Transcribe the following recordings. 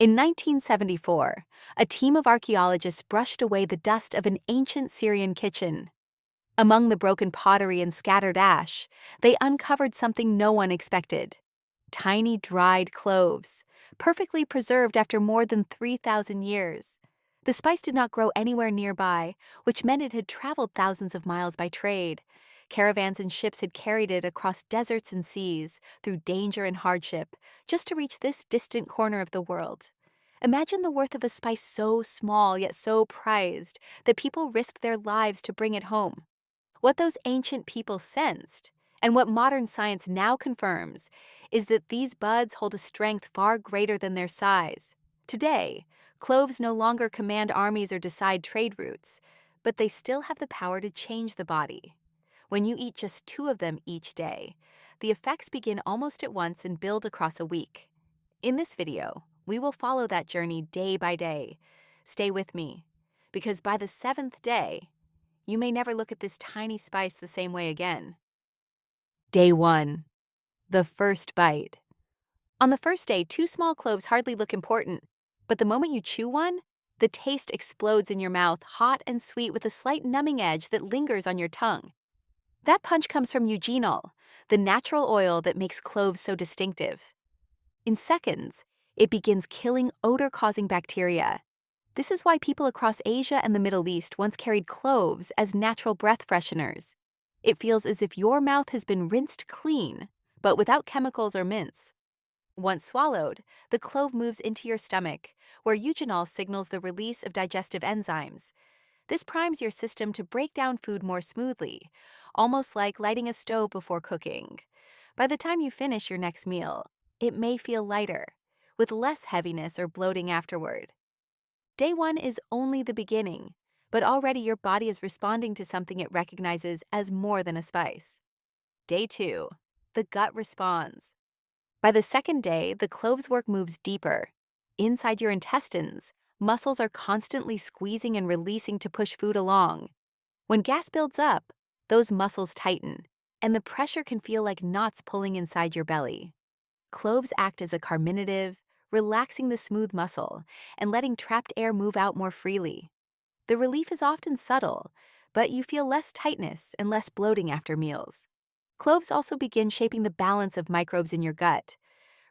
In 1974, a team of archaeologists brushed away the dust of an ancient Syrian kitchen. Among the broken pottery and scattered ash, they uncovered something no one expected: tiny dried cloves, perfectly preserved after more than 3,000 years. The spice did not grow anywhere nearby, which meant it had traveled thousands of miles by trade. Caravans and ships had carried it across deserts and seas, through danger and hardship, just to reach this distant corner of the world. Imagine the worth of a spice so small yet so prized that people risked their lives to bring it home. What those ancient people sensed, and what modern science now confirms, is that these buds hold a strength far greater than their size. Today, cloves no longer command armies or decide trade routes, but they still have the power to change the body. When you eat just 2 of them each day, the effects begin almost at once and build across a week. In this video, we will follow that journey day by day. Stay with me, because by the 7th day, you may never look at this tiny spice the same way again. Day 1. The first bite. On the first day, 2 small cloves hardly look important, but the moment you chew one, the taste explodes in your mouth, hot and sweet with a slight numbing edge that lingers on your tongue. That punch comes from eugenol, the natural oil that makes cloves so distinctive. In seconds, it begins killing odor-causing bacteria. This is why people across Asia and the Middle East once carried cloves as natural breath fresheners. It feels as if your mouth has been rinsed clean, but without chemicals or mints. Once swallowed, the clove moves into your stomach, where eugenol signals the release of digestive enzymes. This primes your system to break down food more smoothly, almost like lighting a stove before cooking. By the time you finish your next meal, it may feel lighter, with less heaviness or bloating afterward. Day 1 is only the beginning, but already your body is responding to something it recognizes as more than a spice. Day 2. The gut responds. By the 2nd day, the cloves work moves deeper. Inside your intestines, muscles are constantly squeezing and releasing to push food along. When gas builds up, those muscles tighten, and the pressure can feel like knots pulling inside your belly. Cloves act as a carminative, relaxing the smooth muscle and letting trapped air move out more freely. The relief is often subtle, but you feel less tightness and less bloating after meals. Cloves also begin shaping the balance of microbes in your gut.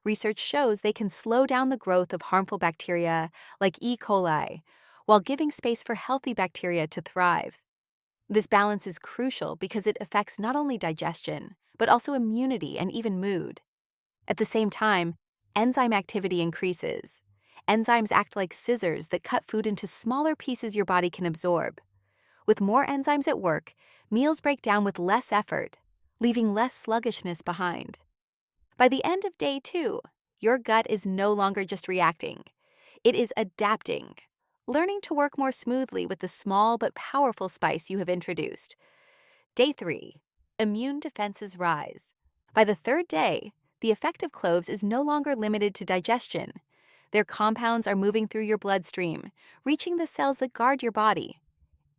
Research shows they can slow down the growth of harmful bacteria like E. coli, while giving space for healthy bacteria to thrive. This balance is crucial because it affects not only digestion, but also immunity and even mood. At the same time, enzyme activity increases. Enzymes act like scissors that cut food into smaller pieces your body can absorb. With more enzymes at work, meals break down with less effort, leaving less sluggishness behind. By the end of day 2, your gut is no longer just reacting. It is adapting, learning to work more smoothly with the small but powerful spice you have introduced. Day 3. Immune defenses rise. By the 3rd day, the effect of cloves is no longer limited to digestion. Their compounds are moving through your bloodstream, reaching the cells that guard your body.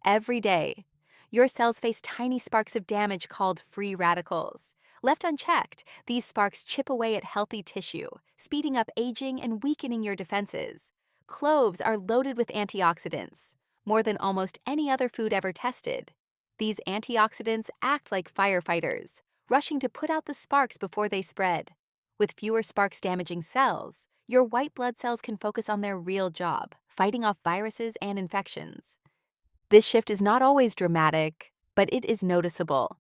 Every day, your cells face tiny sparks of damage called free radicals. Left unchecked, these sparks chip away at healthy tissue, speeding up aging and weakening your defenses. Cloves are loaded with antioxidants, more than almost any other food ever tested. These antioxidants act like firefighters, rushing to put out the sparks before they spread. With fewer sparks damaging cells, your white blood cells can focus on their real job, fighting off viruses and infections. This shift is not always dramatic, but it is noticeable.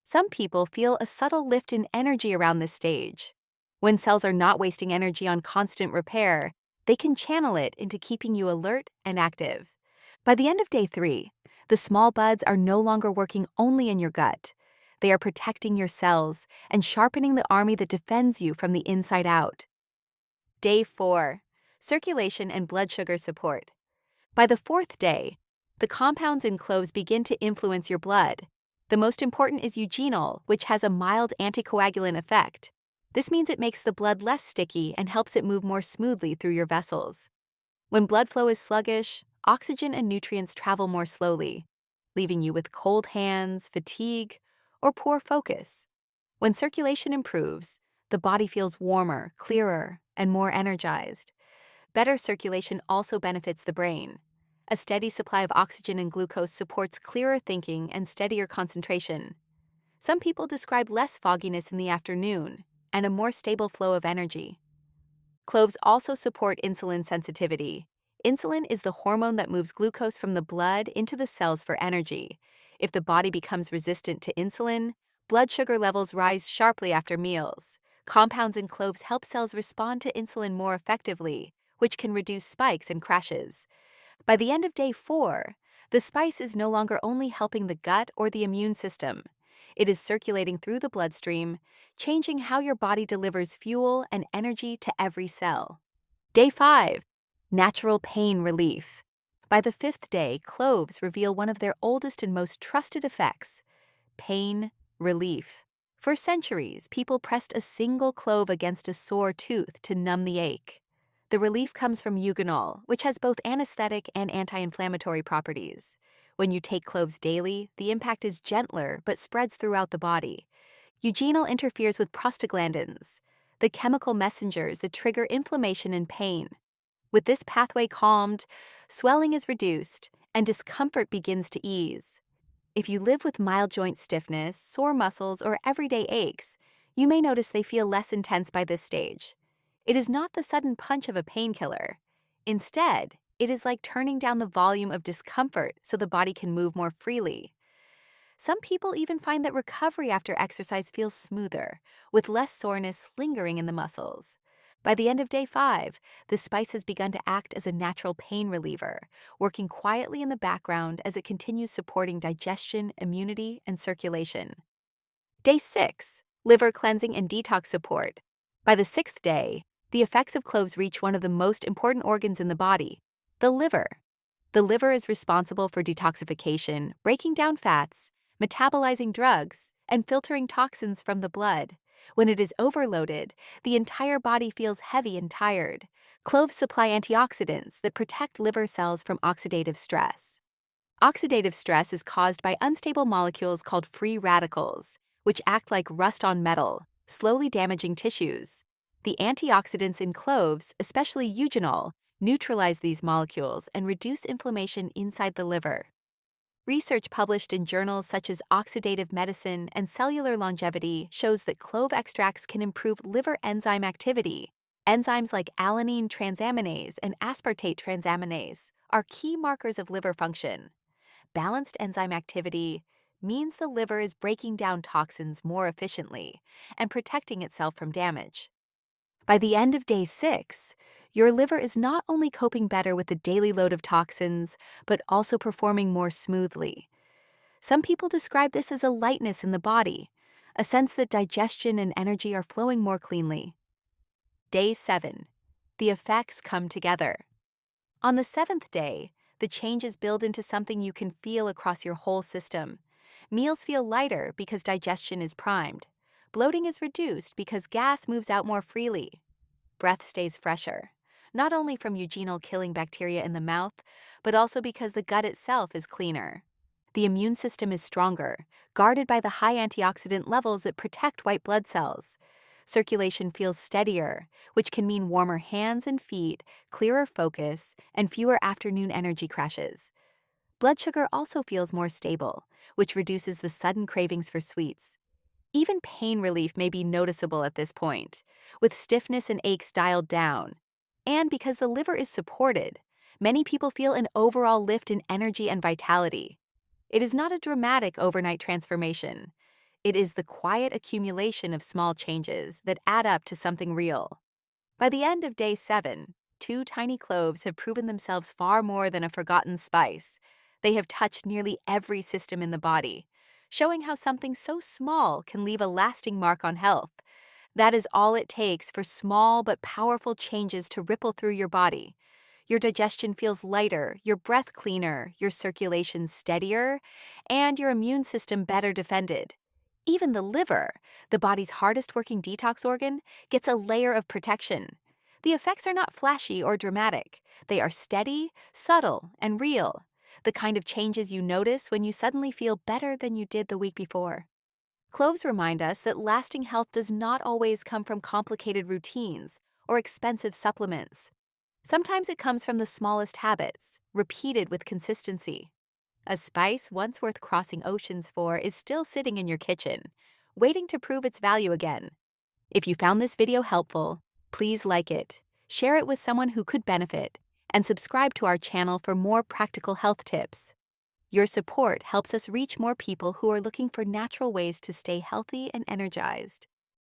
Some people feel a subtle lift in energy around this stage. When cells are not wasting energy on constant repair, they can channel it into keeping you alert and active. By the end of day 3, the small buds are no longer working only in your gut. They are protecting your cells and sharpening the army that defends you from the inside out. Day 4. Circulation and blood sugar support. By the 4th day, the compounds in cloves begin to influence your blood. The most important is eugenol, which has a mild anticoagulant effect. This means it makes the blood less sticky and helps it move more smoothly through your vessels. When blood flow is sluggish, oxygen and nutrients travel more slowly, leaving you with cold hands, fatigue, or poor focus. When circulation improves, the body feels warmer, clearer, and more energized. Better circulation also benefits the brain. A steady supply of oxygen and glucose supports clearer thinking and steadier concentration. Some people describe less fogginess in the afternoon and a more stable flow of energy. Cloves also support insulin sensitivity. Insulin is the hormone that moves glucose from the blood into the cells for energy. If the body becomes resistant to insulin, blood sugar levels rise sharply after meals. Compounds in cloves help cells respond to insulin more effectively, which can reduce spikes and crashes. By the end of day 4, the spice is no longer only helping the gut or the immune system. It is circulating through the bloodstream, changing how your body delivers fuel and energy to every cell. Day 5. Natural pain relief. By the 5th day, cloves reveal one of their oldest and most trusted effects: pain relief. For centuries, people pressed a single clove against a sore tooth to numb the ache. The relief comes from eugenol, which has both anesthetic and anti-inflammatory properties. When you take cloves daily, the impact is gentler but spreads throughout the body. Eugenol interferes with prostaglandins, the chemical messengers that trigger inflammation and pain. With this pathway calmed, swelling is reduced, and discomfort begins to ease. If you live with mild joint stiffness, sore muscles, or everyday aches, you may notice they feel less intense by this stage. It is not the sudden punch of a painkiller. Instead, it is like turning down the volume of discomfort so the body can move more freely. Some people even find that recovery after exercise feels smoother, with less soreness lingering in the muscles. By the end of day 5, the spice has begun to act as a natural pain reliever, working quietly in the background as it continues supporting digestion, immunity, and circulation. Day 6. Liver cleansing and detox support. By the 6th day, the effects of cloves reach one of the most important organs in the body, the liver. The liver is responsible for detoxification, breaking down fats, metabolizing drugs, and filtering toxins from the blood. When it is overloaded, the entire body feels heavy and tired. Cloves supply antioxidants that protect liver cells from oxidative stress. Oxidative stress is caused by unstable molecules called free radicals, which act like rust on metal, slowly damaging tissues. The antioxidants in cloves, especially eugenol, neutralize these molecules and reduce inflammation inside the liver. Research published in journals such as Oxidative Medicine and Cellular Longevity shows that clove extracts can improve liver enzyme activity. Enzymes like alanine transaminase and aspartate transaminase are key markers of liver function. Balanced enzyme activity means the liver is breaking down toxins more efficiently and protecting itself from damage. By the end of day 6, your liver is not only coping better with the daily load of toxins, but also performing more smoothly. Some people describe this as a lightness in the body, a sense that digestion and energy are flowing more cleanly. Day 7. The effects come together. On the 7th day, the changes build into something you can feel across your whole system. Meals feel lighter because digestion is primed. Bloating is reduced because gas moves out more freely. Breath stays fresher, not only from eugenol killing bacteria in the mouth, but also because the gut itself is cleaner. The immune system is stronger, guarded by the high antioxidant levels that protect white blood cells. Circulation feels steadier, which can mean warmer hands and feet, clearer focus, and fewer afternoon energy crashes. Blood sugar also feels more stable, which reduces the sudden cravings for sweets. Even pain relief may be noticeable at this point, with stiffness and aches dialed down. And because the liver is supported, many people feel an overall lift in energy and vitality. It is not a dramatic overnight transformation. It is the quiet accumulation of small changes that add up to something real. By the end of day 7, 2 tiny cloves have proven themselves far more than a forgotten spice. They have touched nearly every system in the body, showing how something so small can leave a lasting mark on health. That is all it takes for small but powerful changes to ripple through your body. Your digestion feels lighter, your breath cleaner, your circulation steadier, and your immune system better defended. Even the liver, the body's hardest working detox organ, gets a layer of protection. The effects are not flashy or dramatic. They are steady, subtle, and real. The kind of changes you notice when you suddenly feel better than you did the week before. Cloves remind us that lasting health does not always come from complicated routines or expensive supplements. Sometimes it comes from the smallest habits, repeated with consistency. A spice once worth crossing oceans for is still sitting in your kitchen, waiting to prove its value again. If you found this video helpful, please like it, share it with someone who could benefit, and subscribe to our channel for more practical health tips. Your support helps us reach more people who are looking for natural ways to stay healthy and energized.